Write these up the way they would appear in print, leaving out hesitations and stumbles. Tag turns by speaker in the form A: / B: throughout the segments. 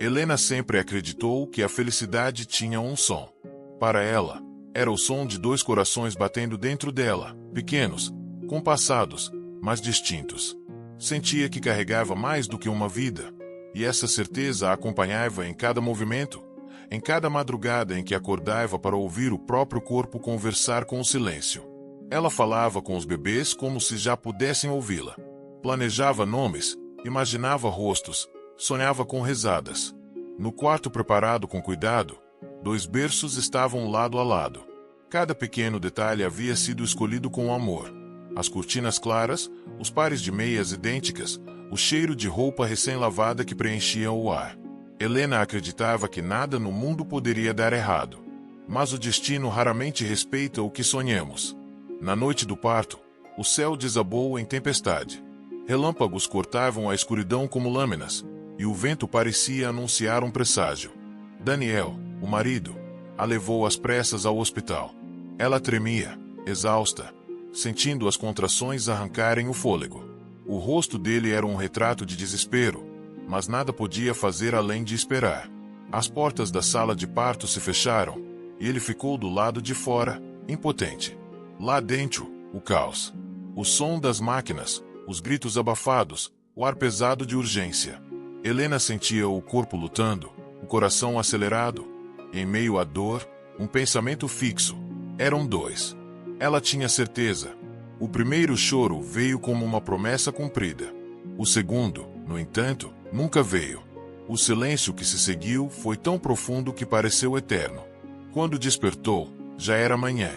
A: Helena sempre acreditou que a felicidade tinha um som. Para ela, era o som de dois corações batendo dentro dela, pequenos, compassados, mas distintos. Sentia que carregava mais do que uma vida, e essa certeza a acompanhava em cada movimento, em cada madrugada em que acordava para ouvir o próprio corpo conversar com o silêncio. Ela falava com os bebês como se já pudessem ouvi-la. Planejava nomes, imaginava rostos, sonhava com risadas. No quarto preparado com cuidado, 2 berços estavam lado a lado. Cada pequeno detalhe havia sido escolhido com amor. As cortinas claras, os pares de meias idênticas, o cheiro de roupa recém-lavada que preenchia o ar. Helena acreditava que nada no mundo poderia dar errado. Mas o destino raramente respeita o que sonhamos. Na noite do parto, o céu desabou em tempestade. Relâmpagos cortavam a escuridão como lâminas, e o vento parecia anunciar um presságio. Daniel, o marido, a levou às pressas ao hospital. Ela tremia, exausta, sentindo as contrações arrancarem o fôlego. O rosto dele era um retrato de desespero, mas nada podia fazer além de esperar. As portas da sala de parto se fecharam, e ele ficou do lado de fora, impotente. Lá dentro, o caos. O som das máquinas, os gritos abafados, o ar pesado de urgência. Helena sentia o corpo lutando, o coração acelerado. Em meio à dor, um pensamento fixo. Eram 2. Ela tinha certeza. O primeiro choro veio como uma promessa cumprida. O segundo, no entanto, nunca veio. O silêncio que se seguiu foi tão profundo que pareceu eterno. Quando despertou, já era manhã.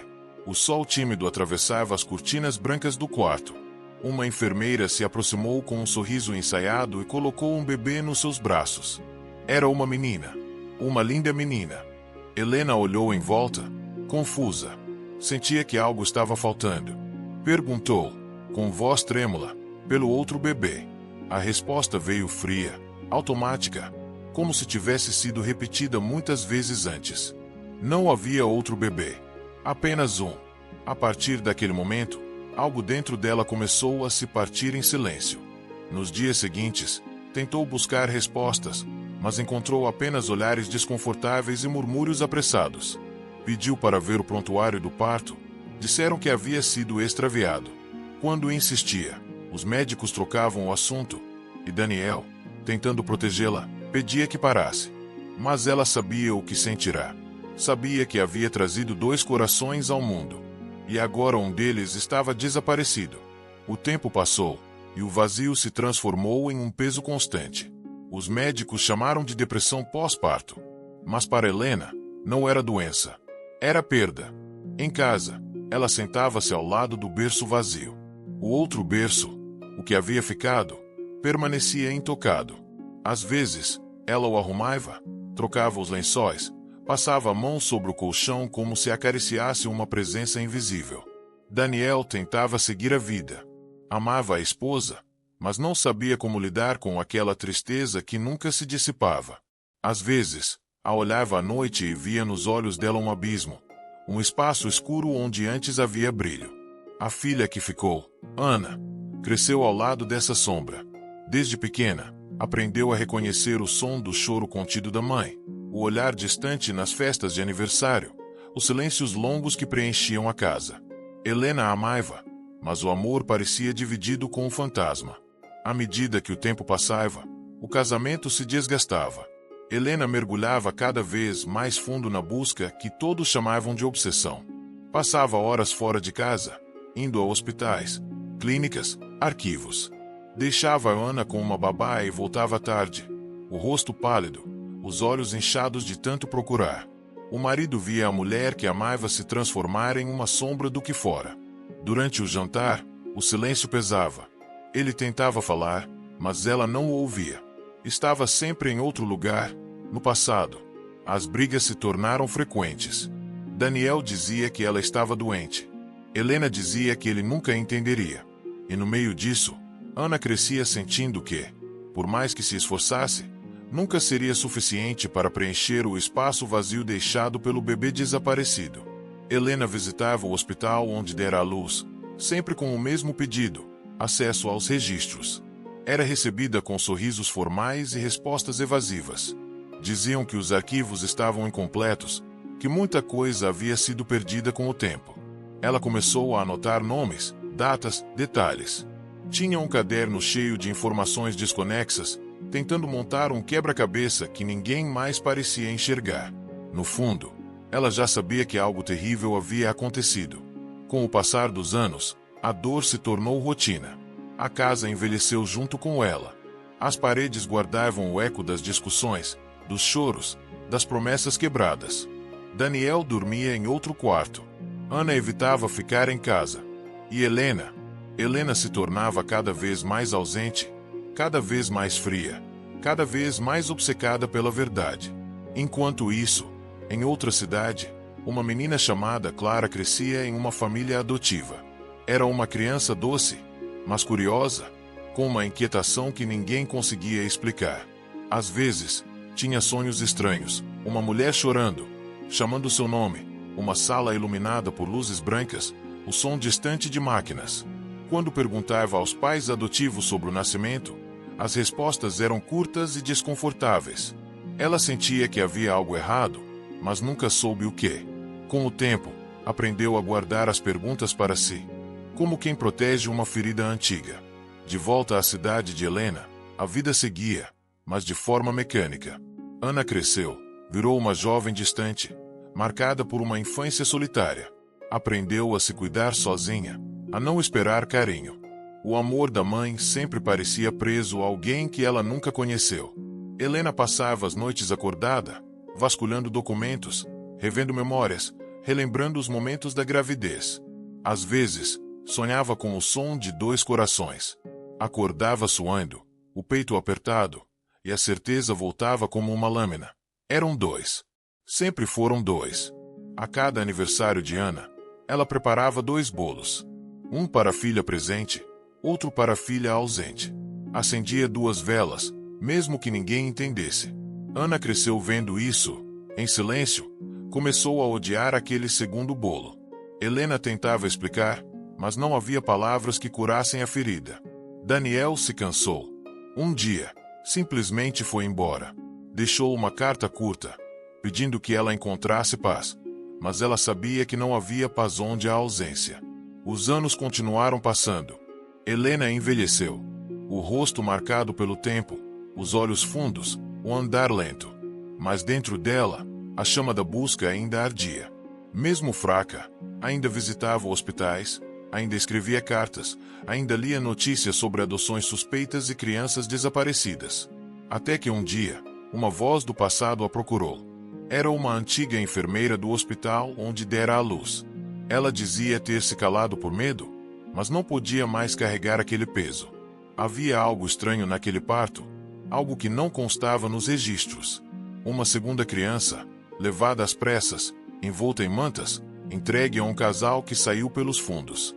A: O sol tímido atravessava as cortinas brancas do quarto. Uma enfermeira se aproximou com um sorriso ensaiado e colocou um bebê nos seus braços. Era uma menina. Uma linda menina. Helena olhou em volta, confusa. Sentia que algo estava faltando. Perguntou, com voz trêmula, pelo outro bebê. A resposta veio fria, automática, como se tivesse sido repetida muitas vezes antes. Não havia outro bebê. Apenas um. A partir daquele momento, algo dentro dela começou a se partir em silêncio. Nos dias seguintes, tentou buscar respostas, mas encontrou apenas olhares desconfortáveis e murmúrios apressados. Pediu para ver o prontuário do parto. Disseram que havia sido extraviado. Quando insistia, os médicos trocavam o assunto, e Daniel, tentando protegê-la, pedia que parasse. Mas ela sabia o que sentirá. Sabia que havia trazido 2 corações ao mundo. E agora um deles estava desaparecido. O tempo passou, e o vazio se transformou em um peso constante. Os médicos chamaram de depressão pós-parto. Mas para Helena, não era doença. Era perda. Em casa, ela sentava-se ao lado do berço vazio. O outro berço, o que havia ficado, permanecia intocado. Às vezes, ela o arrumava, trocava os lençóis, passava a mão sobre o colchão como se acariciasse uma presença invisível. Daniel tentava seguir a vida. Amava a esposa, mas não sabia como lidar com aquela tristeza que nunca se dissipava. Às vezes, a olhava à noite e via nos olhos dela um abismo, um espaço escuro onde antes havia brilho. A filha que ficou, Ana, cresceu ao lado dessa sombra. Desde pequena, aprendeu a reconhecer o som do choro contido da mãe, o olhar distante nas festas de aniversário, os silêncios longos que preenchiam a casa. Helena a amava, mas o amor parecia dividido com o fantasma. À medida que o tempo passava, o casamento se desgastava. Helena mergulhava cada vez mais fundo na busca que todos chamavam de obsessão. Passava horas fora de casa, indo a hospitais, clínicas, arquivos. Deixava Ana com uma babá e voltava tarde, o rosto pálido, os olhos inchados de tanto procurar. O marido via a mulher que amava se transformar em uma sombra do que fora. Durante o jantar, o silêncio pesava. Ele tentava falar, mas ela não o ouvia. Estava sempre em outro lugar, no passado. As brigas se tornaram frequentes. Daniel dizia que ela estava doente. Helena dizia que ele nunca entenderia. E no meio disso, Ana crescia sentindo que, por mais que se esforçasse, nunca seria suficiente para preencher o espaço vazio deixado pelo bebê desaparecido. Helena visitava o hospital onde dera à luz, sempre com o mesmo pedido: acesso aos registros. Era recebida com sorrisos formais e respostas evasivas. Diziam que os arquivos estavam incompletos, que muita coisa havia sido perdida com o tempo. Ela começou a anotar nomes, datas, detalhes. Tinha um caderno cheio de informações desconexas, tentando montar um quebra-cabeça que ninguém mais parecia enxergar. No fundo, ela já sabia que algo terrível havia acontecido. Com o passar dos anos, a dor se tornou rotina. A casa envelheceu junto com ela. As paredes guardavam o eco das discussões, dos choros, das promessas quebradas. Daniel dormia em outro quarto. Ana evitava ficar em casa. E Helena se tornava cada vez mais ausente, cada vez mais fria, cada vez mais obcecada pela verdade. Enquanto isso, em outra cidade, uma menina chamada Clara crescia em uma família adotiva. Era uma criança doce, mas curiosa, com uma inquietação que ninguém conseguia explicar. Às vezes, tinha sonhos estranhos, uma mulher chorando, chamando seu nome, uma sala iluminada por luzes brancas, o som distante de máquinas. Quando perguntava aos pais adotivos sobre o nascimento, as respostas eram curtas e desconfortáveis. Ela sentia que havia algo errado, mas nunca soube o que. Com o tempo, aprendeu a guardar as perguntas para si, como quem protege uma ferida antiga. De volta à cidade de Helena, a vida seguia, mas de forma mecânica. Ana cresceu, virou uma jovem distante, marcada por uma infância solitária. Aprendeu a se cuidar sozinha, a não esperar carinho. O amor da mãe sempre parecia preso a alguém que ela nunca conheceu. Helena passava as noites acordada, vasculhando documentos, revendo memórias, relembrando os momentos da gravidez. Às vezes, sonhava com o som de 2 corações. Acordava suando, o peito apertado, e a certeza voltava como uma lâmina. Eram 2. Sempre foram 2. A cada aniversário de Ana, ela preparava 2 bolos. Um para a filha presente, outro para a filha ausente. Acendia 2 velas, mesmo que ninguém entendesse. Ana cresceu vendo isso. Em silêncio, começou a odiar aquele segundo bolo. Helena tentava explicar, mas não havia palavras que curassem a ferida. Daniel se cansou. Um dia, simplesmente foi embora. Deixou uma carta curta, pedindo que ela encontrasse paz, mas ela sabia que não havia paz onde há ausência. Os anos continuaram passando. Helena envelheceu. O rosto marcado pelo tempo, os olhos fundos, o andar lento. Mas dentro dela, a chama da busca ainda ardia. Mesmo fraca, ainda visitava hospitais, ainda escrevia cartas, ainda lia notícias sobre adoções suspeitas e crianças desaparecidas. Até que um dia, uma voz do passado a procurou. Era uma antiga enfermeira do hospital onde dera à luz. Ela dizia ter se calado por medo, mas não podia mais carregar aquele peso. Havia algo estranho naquele parto, algo que não constava nos registros. Uma segunda criança, levada às pressas, envolta em mantas, entregue a um casal que saiu pelos fundos.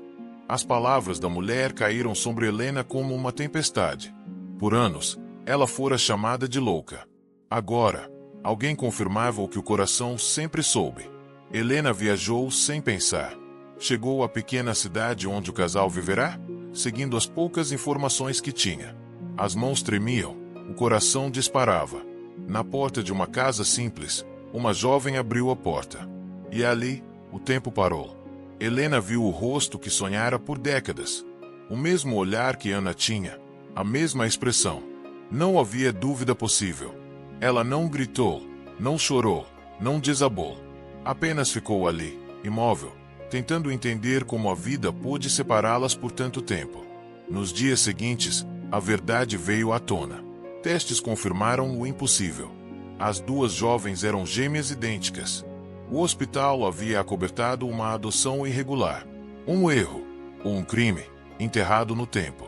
A: As palavras da mulher caíram sobre Helena como uma tempestade. Por anos, ela fora chamada de louca. Agora, alguém confirmava o que o coração sempre soube. Helena viajou sem pensar. Chegou à pequena cidade onde o casal viverá, seguindo as poucas informações que tinha. As mãos tremiam, o coração disparava. Na porta de uma casa simples, uma jovem abriu a porta. E ali, o tempo parou. Helena viu o rosto que sonhara por décadas. O mesmo olhar que Ana tinha, a mesma expressão. Não havia dúvida possível. Ela não gritou, não chorou, não desabou. Apenas ficou ali, imóvel, tentando entender como a vida pôde separá-las por tanto tempo. Nos dias seguintes, a verdade veio à tona. Testes confirmaram o impossível. As 2 jovens eram gêmeas idênticas. O hospital havia acobertado uma adoção irregular. Um erro, um crime, enterrado no tempo.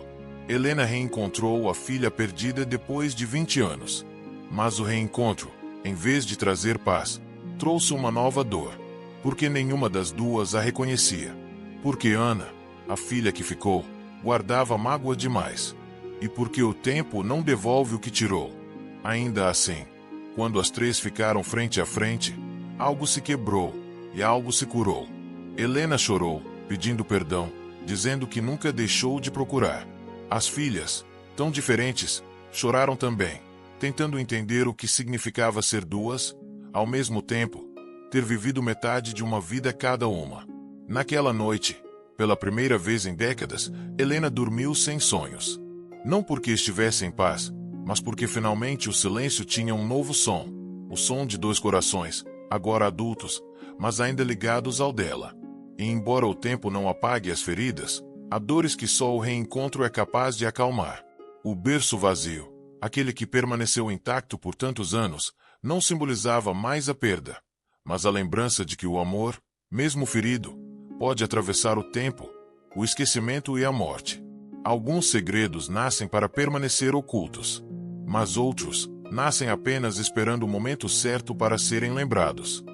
A: Helena reencontrou a filha perdida depois de 20 anos. Mas o reencontro, em vez de trazer paz, trouxe uma nova dor. Porque nenhuma das 2 a reconhecia. Porque Ana, a filha que ficou, guardava mágoa demais. E porque o tempo não devolve o que tirou. Ainda assim, quando as 3 ficaram frente a frente, algo se quebrou, e algo se curou. Helena chorou, pedindo perdão, dizendo que nunca deixou de procurar. As filhas, tão diferentes, choraram também. tentando entender o que significava ser duas, ao mesmo tempo, ter vivido metade de uma vida cada uma. Naquela noite, pela primeira vez em décadas, Helena dormiu sem sonhos. Não porque estivesse em paz, mas porque finalmente o silêncio tinha um novo som. O som de dois corações, agora adultos, mas ainda ligados ao dela. E embora o tempo não apague as feridas, há dores que só o reencontro é capaz de acalmar. O berço vazio, aquele que permaneceu intacto por tantos anos, não simbolizava mais a perda, mas a lembrança de que o amor, mesmo ferido, pode atravessar o tempo, o esquecimento e a morte. Alguns segredos nascem para permanecer ocultos, mas outros nascem apenas esperando o momento certo para serem lembrados.